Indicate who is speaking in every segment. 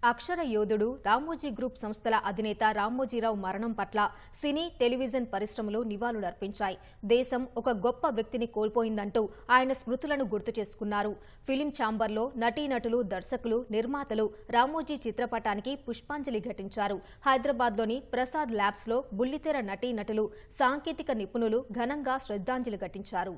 Speaker 1: అక్షర యోధుడు రామోజీ గ్రూప్ సంస్థల అధినేత రామోజీరావు మరణం పట్ల సినీ టెలివిజన్ పరిశ్రమలు నివాళులర్పించాయి. దేశం ఒక గొప్ప వ్యక్తిని కోల్పోయిందంటూ ఆయన స్మృతులను గుర్తు చేసుకున్నారు. ఫిలిం ఛాంబర్లో నటీనటులు, దర్శకులు, నిర్మాతలు రామోజీ చిత్రపటానికి పుష్పాంజలి ఘటించారు. హైదరాబాద్లోని ప్రసాద్ ల్యాబ్స్లో బుల్లితెర నటీనటులు, సాంకేతిక నిపుణులు ఘనంగా శ్రద్ధాంజలి ఘటించారు.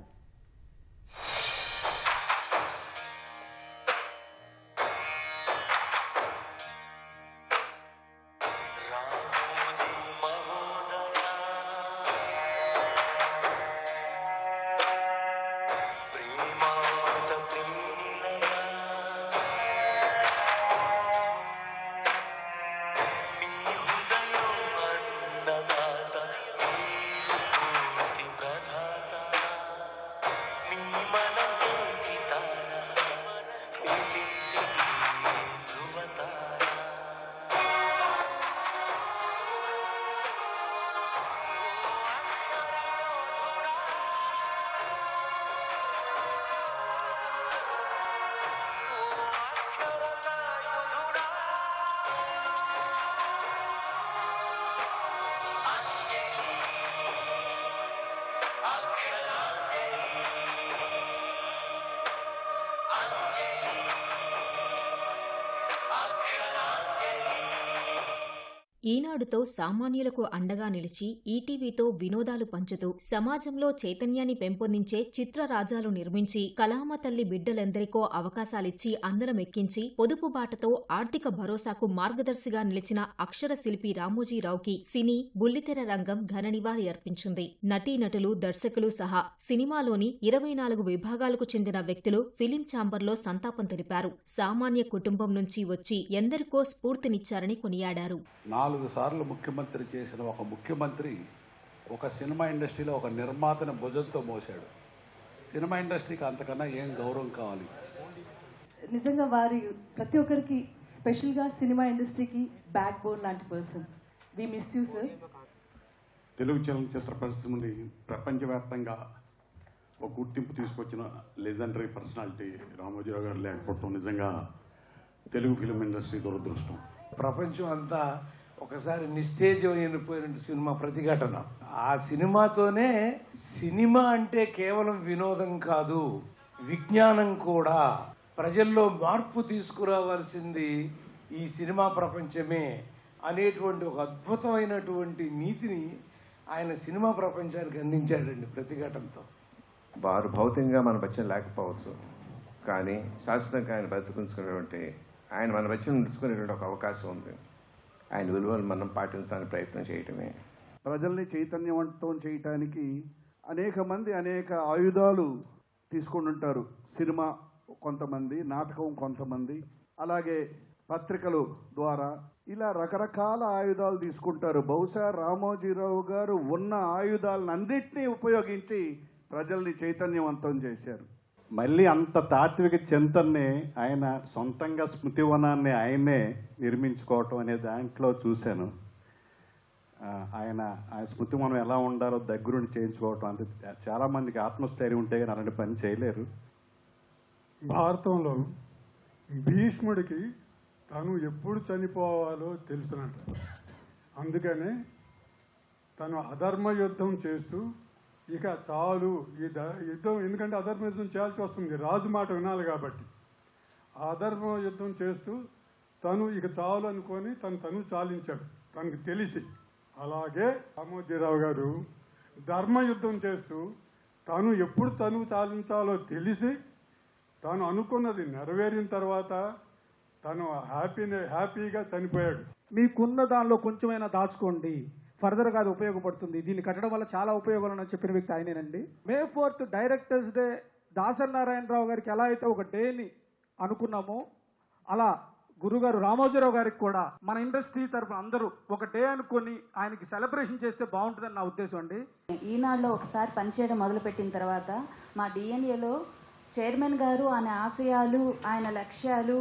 Speaker 1: ఈనాడుతో సామాన్యులకు అండగా నిలిచి ఈటీవీతో వినోదాలు పంచుతూ సమాజంలో చైతన్యాన్ని పెంపొందించే చిత్రరాజాలు నిర్మించి కళామ తల్లి బిడ్డలెందరికో అవకాశాలిచ్చి అందలమెక్కించి పొదుపు బాటతో ఆర్థిక భరోసాకు మార్గదర్శిగా నిలిచిన అక్షర శిల్పి రామోజీరావుకి సినీ, బుల్లితెర రంగం ఘన నివాళి అర్పించింది. నటీనటులు, దర్శకులు సహా సినిమాలోని 24 విభాగాలకు చెందిన వ్యక్తులు ఫిలిం ఛాంబర్లో సంతాపం తెలిపారు. సామాన్య కుటుంబం నుంచి వచ్చి ఎందరికో స్ఫూర్తినిచ్చారని కొనియాడారు.
Speaker 2: 4 సార్లు ముఖ్యమంత్రి చేసిన ఒక ముఖ్యమంత్రి ఒక సినిమా ఇండస్ట్రీలో ఒక నిర్మాతను భుజంతో మోసాడు. సినిమా ఇండస్ట్రీకి అంతకన్నా ఏం గౌరవం కావాలి?
Speaker 3: నిజంగా వారి ప్రతి ఒక్కరికి స్పెషల్గా సినిమా ఇండస్ట్రీకి బ్యాక్ బోన్ లాంటి person. We miss you sir.
Speaker 4: Telugu చలనచిత్ర పరిశ్రమని ప్రపంచవ్యాప్తంగా ఒక గుర్తింపు తీసుకొచ్చిన లెజెండరీ పర్సనాలిటీ రామోజీరావు గారు లేకపోవడం నిజంగా తెలుగు ఫిలిం ఇండస్ట్రీ దురదృష్టం.
Speaker 5: ప్రపంచం అంతా ఒకసారి నిస్తేజమైపోయిన సినిమా ప్రతిఘటన. ఆ సినిమాతోనే సినిమా అంటే కేవలం వినోదం కాదు, విజ్ఞానం కూడా. ప్రజల్లో మార్పు తీసుకురావాల్సింది ఈ సినిమా ప్రపంచమే అనేటువంటి ఒక అద్భుతమైనటువంటి నీతిని ఆయన సినిమా ప్రపంచానికి అందించాడండి ప్రతిఘటనతో.
Speaker 6: వారు భౌతికంగా మన బచ్చం లేకపోవచ్చు, కానీ శాశ్వతంగా ఆయన బతుకుంచుకునేటువంటి ఆయన మన బచ్చం ఉంచుకునేటువంటి ఒక అవకాశం ఉంది. ఆయన విలువలు మనం పాటించడానికి ప్రయత్నం చేయటమే.
Speaker 7: ప్రజల్ని చైతన్యవంతం చేయటానికి అనేక మంది అనేక ఆయుధాలు తీసుకొని ఉంటారు. సినిమా కొంతమంది, నాటకం కొంతమంది, అలాగే పత్రికలు ద్వారా ఇలా రకరకాల ఆయుధాలు తీసుకుంటారు. బహుశా రామోజీరావు గారు ఉన్న ఆయుధాలన్నింటినీ ఉపయోగించి ప్రజల్ని చైతన్యవంతం చేశారు.
Speaker 8: మళ్ళీ అంత తాత్విక చింతనని ఆయన సొంతంగా స్మృతివనాన్ని ఆయనే నిర్మించుకోవటం అనే దాంట్లో చూశాను. ఆయన స్మృతివనం ఎలా ఉండాలో దగ్గరుండి చేయించుకోవటం అంటే చాలామందికి ఆత్మస్థైర్యం ఉంటే కానీ అలాంటి పని చేయలేరు.
Speaker 9: భారతంలో భీష్ముడికి తను ఎప్పుడు చనిపోవాలో తెలుసునంట. అందుకనే తను అధర్మ యుద్ధం చేస్తూ ఇక చాలు ఈ యుద్ధం, ఎందుకంటే అధర్మ యుద్ధం చేయాల్సి వస్తుంది, రాజు మాట వినాలి కాబట్టి. ఆ అధర్మ యుద్ధం చేస్తూ తను ఇక చాలు అనుకొని తను చాలించాడు తనకు తెలిసి. అలాగే రామోజీరావు గారు ధర్మయుద్ధం చేస్తూ తను ఎప్పుడు చాలించాలో తెలిసి తాను అనుకున్నది నెరవేరిన తర్వాత తను హ్యాపీగా చనిపోయాడు.
Speaker 10: మీకున్న దానిలో కొంచెమైనా దాచుకోండి, ఫర్దర్గా అది ఉపయోగపడుతుంది. దీన్ని కట్టడం వల్ల చాలా ఉపయోగాలు అని చెప్పిన వ్యక్తి ఆయనేనండి. May 4th directors day Dasari Narayana Rao గారికి ఎలా అయితే ఒక డేని అనుకున్నామో, అలా గురుగారు రామోజీరావు గారికి కూడా మన ఇండస్ట్రీ తరఫున అందరూ ఒక డే అనుకొని ఆయనకి సెలబ్రేషన్ చేస్తే బాగుంటుందని నా ఉద్దేశం అండి.
Speaker 3: ఈనాడులో ఒకసారి పనిచేయడం మొదలుపెట్టిన తర్వాత మా డిఎన్ఏలో చైర్మన్ గారు ఆయన ఆశయాలు, ఆయన లక్ష్యాలు,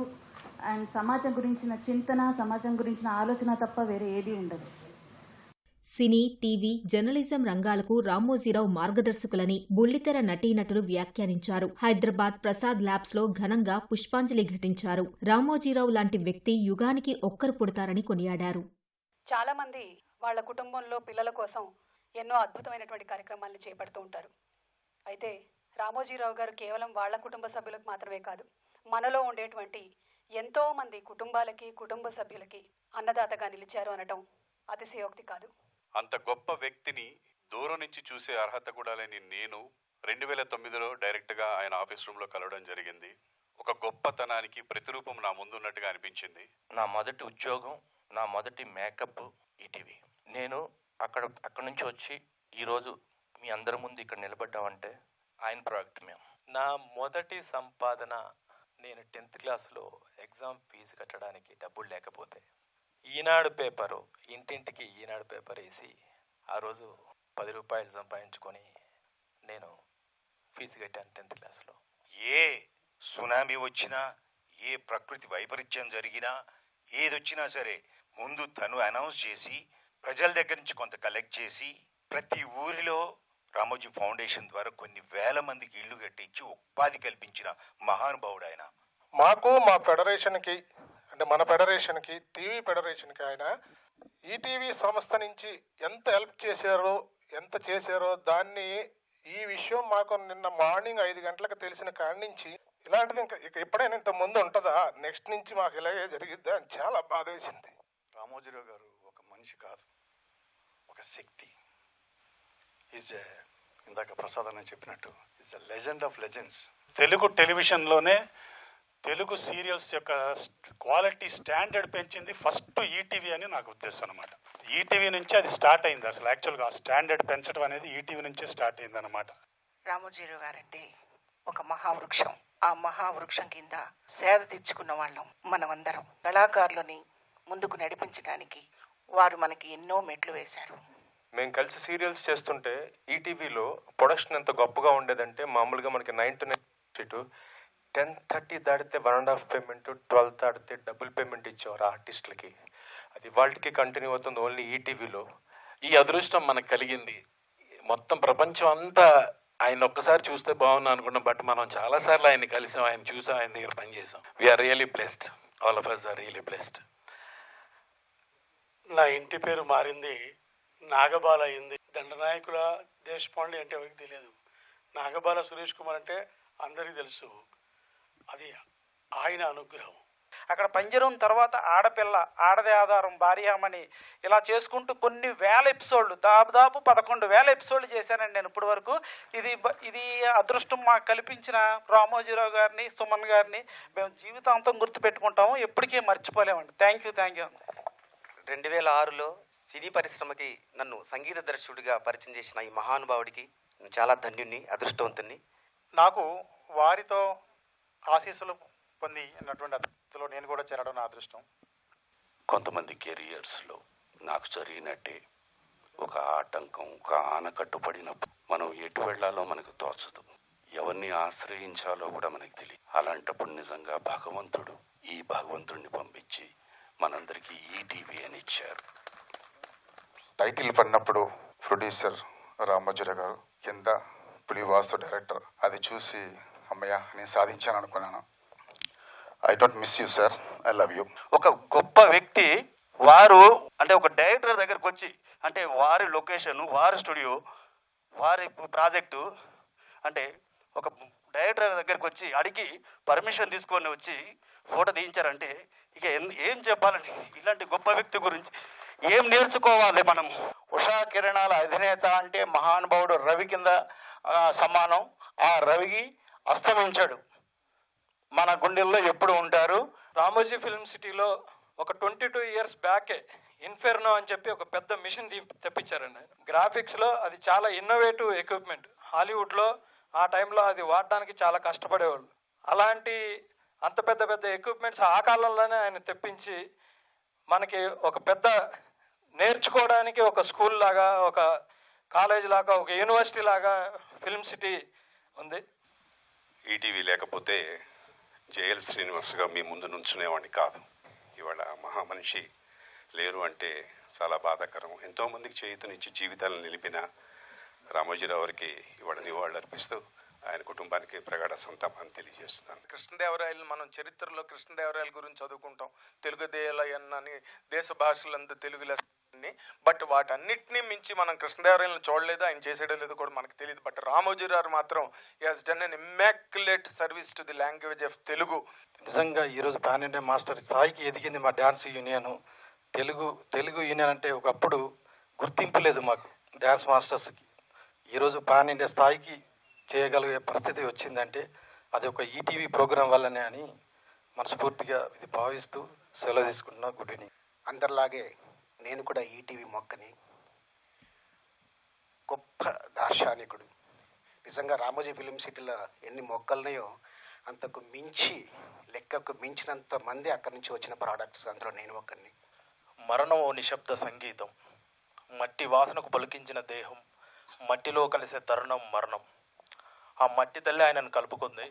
Speaker 3: ఆయన సమాజం గురించిన చింతన, సమాజం గురించిన ఆలోచన తప్ప వేరే ఏదీ ఉండదు.
Speaker 1: సినీ, టీవీ, జర్నలిజం రంగాలకు రామోజీరావు మార్గదర్శకులని బుల్లితెర నటీనటులు వ్యాఖ్యానించారు. హైదరాబాద్ ప్రసాద్ ల్యాబ్స్ లో ఘనంగా పుష్పాంజలి ఘటించారు. రామోజీరావు లాంటి వ్యక్తి యుగానికి ఒక్కరు పుడతారని కొనియాడారు.
Speaker 11: చాలా మంది వాళ్ళ కుటుంబంలో పిల్లల కోసం ఎన్నో అద్భుతమైనటువంటి కార్యక్రమాలను చేపడుతూ ఉంటారు. అయితే రామోజీరావు గారు కేవలం వాళ్ళ కుటుంబ సభ్యులకు మాత్రమే కాదు, మనలో ఉండేటువంటి ఎంతో మంది కుటుంబాలకి, కుటుంబ సభ్యులకి అన్నదాతగా నిలిచారు అనటం అతిశయోక్తి కాదు.
Speaker 12: అంత గొప్ప వ్యక్తిని దూరం నుంచి చూసే అర్హత కూడా లేని నేను 2009లో డైరెక్ట్గా ఆయన ఆఫీస్ రూమ్లో కలవడం జరిగింది. ఒక గొప్పతనానికి ప్రతిరూపం నా ముందున్నట్టుగా అనిపించింది.
Speaker 13: నా మొదటి ఉద్యోగం, నా మొదటి మేకప్ ఈటీవీ. నేను అక్కడ నుంచి వచ్చి ఈరోజు మీ అందరి ముందు ఇక్కడ నిలబడ్డామంటే ఆయన ప్రాజెక్ట్ మేము.
Speaker 14: నా మొదటి సంపాదన నేను 10th క్లాస్లో ఎగ్జామ్ ఫీజు కట్టడానికి డబ్బులు లేకపోతే ఈనాడు పేపరు, ఇంటింటికి ఈనాడు పేపర్ వేసి ఆ రోజు 10 రూపాయలు సంపాదించుకొని నేను ఫీజు కట్టాను 10th క్లాస్లో.
Speaker 15: ఏ సునామీ వచ్చినా, ఏ ప్రకృతి వైపరీత్యం జరిగినా, ఏదొచ్చినా సరే ముందు తను అనౌన్స్ చేసి ప్రజల దగ్గర నుంచి కొంత కలెక్ట్ చేసి ప్రతి ఊరిలో రామోజీ ఫౌండేషన్ ద్వారా కొన్ని వేల మందికి ఇళ్లు కట్టించి ఉపాధి కల్పించిన మహానుభావుడు ఆయన.
Speaker 16: మాకు, మా ఫెడరేషన్కి, అంటే మన ఫెడరేషన్కి, టీవీ ఫెడరేషన్కి ఆయన ఈటీవీ సంస్థ నుంచి ఎంత హెల్ప్ చేశారో, ఎంత చేశారో దాన్ని, ఈ విషయం మాకు నిన్న మార్నింగ్ 5 గంటలకు తెలిసిన కాడి నుంచి ఇలాంటిది ఇక ఎప్పుడైనా ఇంత ముందు ఉంటుందా, నెక్స్ట్ నుంచి మాకు ఇలాగే జరిగిద్దా అని చాలా బాధ వేసింది.
Speaker 17: రామోజీరావు గారు ఒక మనిషి కాదు, ఒక శక్తి. ఇందాక ప్రసాద్ అన్న చెప్పినట్టు is a legend of legends.
Speaker 18: తెలుగు టెలివిజన్లోనే తెలుగు సీరియల్స్ యొక్క క్వాలిటీ స్టాండర్డ్ పెంచింది ఫస్ట్ ఈటీవీ అని నాకు ఉద్దేశం అనమాట. ఈటీవీ నుంచి అది స్టార్ట్ అయింది. అసలు యాక్చువల్గా ఆ స్టాండర్డ్ పెంచడం అనేది ఈటీవీ నుంచే స్టార్ట్ అయింది అనమాట.
Speaker 19: రామోజీరావు గారంటే ఒక మహావృక్షం. ఆ మహావృక్షం కింద సేద తెచ్చుకున్న వాళ్ళం మనమందరం. కళాకారులని ముందుకు నడిపించడానికి వారు మనకి ఎన్నో మెట్లు వేశారు.
Speaker 14: మేము కలిసి సీరియల్స్ చేస్తుంటే ఈటీవీలో ప్రొడక్షన్ ఎంత గొప్పగా ఉండేదంటే, మామూలుగా మనకి 9 to 9 10:30 దాటితే 1.5 పేమెంట్, 12 దాటితే డబుల్ పేమెంట్ ఇచ్చేవారు ఆర్టిస్టులకి. అది వాళ్ళకి కంటిన్యూ అవుతుంది ఓన్లీ ఈటీవీలో.
Speaker 20: ఈ అదృష్టం మనకు కలిగింది. మొత్తం ప్రపంచం అంతా ఆయన ఒక్కసారి చూస్తే బాగున్నా అనుకున్నాం, బట్ మనం చాలాసార్లు ఆయన కలిసాం, ఆయన చూసాం, ఆయన దగ్గర పనిచేసాం. We are really blessed, all of us are really blessed.
Speaker 18: నా ఇంటి పేరు మారింది, నాగబాల అయింది. దండనాయకుల దేశపాండే అంటే ఎవరికి తెలియదు, నాగబాల సురేష్ కుమార్ అంటే అందరికీ తెలుసు. అది ఆయన అనుగ్రహం.
Speaker 21: అక్కడ పంజరం తర్వాత ఆడపిల్ల, ఆడదే ఆధారం, భార్యామణి, ఇలా చేసుకుంటూ కొన్ని వేల ఎపిసోడ్లు, దాదాపు 11,000 ఎపిసోడ్లు చేశానండి నేను ఇప్పటి వరకు. ఇది అదృష్టం మాకు కల్పించిన రామోజీరావు గారిని, సుమన్ గారిని మేము జీవితాంతం గుర్తుపెట్టుకుంటాము, ఎప్పటికీ మర్చిపోలేమండి. Thank you.
Speaker 22: 2006లో సినీ పరిశ్రమకి నన్ను సంగీత దర్శకుడిగా పరిచయం చేసిన ఈ మహానుభావుడికి నేను చాలా ధన్యుణ్ణి, అదృష్టవంతుణ్ణి.
Speaker 23: నాకు వారితో ఆశీస్సులు పొందినటువంటి అదృష్టంలో నేను కూడా చేరడం నా అదృష్టం.
Speaker 12: కొంతమంది కెరియర్స్లో నాకు జరిగినట్టే ఒక ఆటంకం, ఒక ఆనకట్టు పడినప్పుడు మనం ఎటు వెళ్లాలో మనకు తోచదు, ఎవరిని ఆశ్రయించాలో కూడా మనకు తెలియదు. అలాంటప్పుడు నిజంగా భగవంతుడు ఈ భగవంతుడిని పంపించి మనందరికీ ఈటీవీ అని ఇచ్చారు.
Speaker 24: టైటిల్ పడినప్పుడు ప్రొడ్యూసర్ రామోజీరావు గారు, కింద పులివాసు డైరెక్టర్, అది చూసి అమ్మయ్య నేను సాధించాను అనుకున్నాను. I don't miss you sir, I love you.
Speaker 15: ఒక గొప్ప వ్యక్తి వారు అంటే ఒక డైరెక్టర్ దగ్గరకు వచ్చి, అంటే వారి లొకేషన్, వారి స్టూడియో, వారి ప్రాజెక్టు, అంటే ఒక డైరెక్టర్ దగ్గరకు వచ్చి అడిగి పర్మిషన్ తీసుకొని వచ్చి ఫోటో తీయించారంటే ఇక ఏం చెప్పాలండి. ఇలాంటి గొప్ప వ్యక్తి గురించి ఏం నేర్చుకోవాలి మనం.
Speaker 23: ఉషా కిరణాల అధినేత అంటే మహానుభావుడు రవి కింద సమానం. ఆ రవికి అస్తమించాడు, మన గుండెల్లో ఎప్పుడు ఉంటారు.
Speaker 14: రామోజీ ఫిల్మ్ సిటీలో ఒక 22 years బ్యాకే ఇన్ఫెర్నో అని చెప్పి ఒక పెద్ద మిషన్ తెప్పించారండి. గ్రాఫిక్స్లో అది చాలా ఇన్నోవేటివ్ ఎక్విప్మెంట్. హాలీవుడ్లో ఆ టైంలో అది వాడడానికి చాలా కష్టపడేవాళ్ళు. అలాంటి అంత పెద్ద పెద్ద ఎక్విప్మెంట్స్ ఆ కాలంలోనే ఆయన తెప్పించి మనకి ఒక పెద్ద నేర్చుకోవడానికి ఒక స్కూల్ లాగా, ఒక కాలేజ్ లాగా, ఒక యూనివర్సిటీ లాగా ఫిల్మ్ సిటీ ఉంది.
Speaker 12: ఈటీవీ లేకపోతే జేఎల్ శ్రీనివాస్గా మీ ముందు నుంచునేవాడిని కాదు. ఇవాళ మహామనిషి లేరు అంటే
Speaker 2: చాలా బాధాకరం. ఎంతోమందికి చేయుతనిచ్చి జీవితాలను నిలిపిన రామోజీరావు గారికి ఇవాళ నివాళులు అర్పిస్తూ ఆయన కుటుంబానికి ప్రగాఢ సంతాపాన్ని తెలియజేస్తున్నాను.
Speaker 20: కృష్ణదేవరాయలు మనం చరిత్రలో కృష్ణదేవరాయల గురించి చదువుకుంటాం, తెలుగు దేయాలయన్నని దేశ భాషలందు తెలుగు లెస్సని. బట్ వాటన్నిటినీ మించి మనం కృష్ణదేవరాయలను చూడలేదు, ఆయన చేసేయడం లేదు కూడా మనకు తెలియదు. బట్ రామోజీరావు మాత్రం he has done an Immaculate service to the language of Telugu.
Speaker 4: నిజంగా ఈరోజు పాన్ ఇండియా మాస్టర్ స్థాయికి ఎదిగింది మా డ్యాన్స్ యూనియన్. తెలుగు యూనియన్ అంటే ఒకప్పుడు గుర్తింపు లేదు మాకు డ్యాన్స్ మాస్టర్స్కి. ఈరోజు పాన్ ఇండియా స్థాయికి చేయగలిగే పరిస్థితి వచ్చిందంటే అది ఒక ఈటీవీ ప్రోగ్రాం వల్లనే అని మనస్ఫూర్తిగా ఇది భావిస్తూ సెలవు తీసుకుంటున్నా. Good evening.
Speaker 5: అందరిలాగే నేను కూడా ఈటీవీ మొక్కని. గొప్ప దార్శనికుడు. నిజంగా రామోజీ ఫిలిం సిటీలో ఎన్ని మొక్కలున్నాయో అంతకు మించి, లెక్కకు మించినంత మంది అక్కడి నుంచి వచ్చిన ప్రోడక్ట్స్, అందులో నేను ఒక్కరిని.
Speaker 6: మరణం ఓ నిశ్శబ్ద సంగీతం, మట్టి వాసనకు పలికించిన దేహం, మట్టిలో కలిసే తరుణం మరణం. ఆ మట్టి తల్లి ఆయనను కలుపుకుంది,